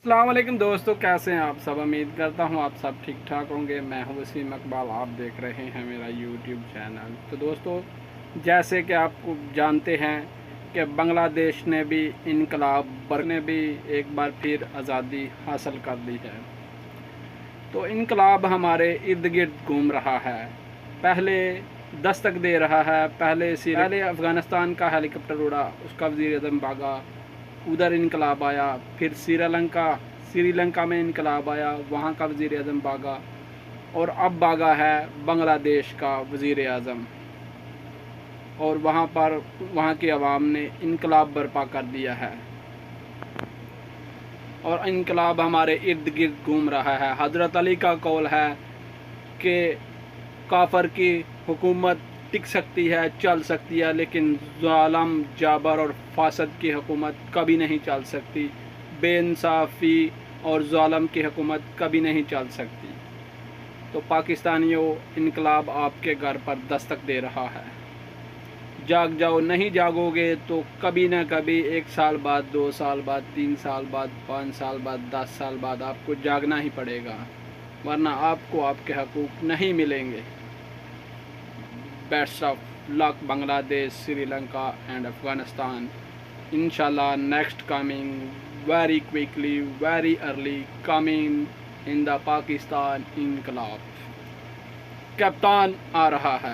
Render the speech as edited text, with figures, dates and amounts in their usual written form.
السلام علیکم دوستو، کیسے ہیں آپ سب؟ امید کرتا ہوں آپ سب ٹھیک ٹھاک ہوں گے۔ میں ہوں وسیم اقبال، آپ دیکھ رہے ہیں میرا یوٹیوب چینل۔ تو دوستو، جیسے کہ آپ کو جانتے ہیں کہ بنگلہ دیش نے بھی نے بھی ایک بار پھر آزادی حاصل کر لی ہے۔ تو انقلاب ہمارے ارد گرد گھوم رہا ہے، پہلے دستک دے رہا ہے۔ پہلے افغانستان کا ہیلی کاپٹر اڑا، اس کا وزیر اعظم بھاگا، ادھر انقلاب آیا۔ پھر سری لنکا میں انقلاب آیا، وہاں کا وزیر اعظم بھاگا، اور اب بھاگا ہے بنگلہ دیش کا وزیر اعظم، اور وہاں کی عوام نے انقلاب برپا کر دیا ہے، اور انقلاب ہمارے ارد گرد گھوم رہا ہے۔ حضرت علی کا قول ہے کہ کافر کی حکومت ٹک سکتی ہے، چل سکتی ہے، لیکن ظالم، جابر اور فاسد کی حکومت کبھی نہیں چل سکتی۔ بے انصافی اور ظالم کی حکومت کبھی نہیں چل سکتی۔ تو پاکستانیوں، انقلاب آپ کے گھر پر دستک دے رہا ہے۔ جاگ جاؤ، نہیں جاگو گے تو کبھی نہ کبھی 1 سال بعد، 2 سال بعد، 3 سال بعد، 5 سال بعد، 10 سال بعد آپ کو جاگنا ہی پڑے گا، ورنہ آپ کو آپ کے حقوق نہیں ملیں گے۔ Best of luck Bangladesh, Sri Lanka and Afghanistan. Inshallah, next coming very quickly, very early coming in the Pakistan انقلاب۔ کپتان آ رہا ہے۔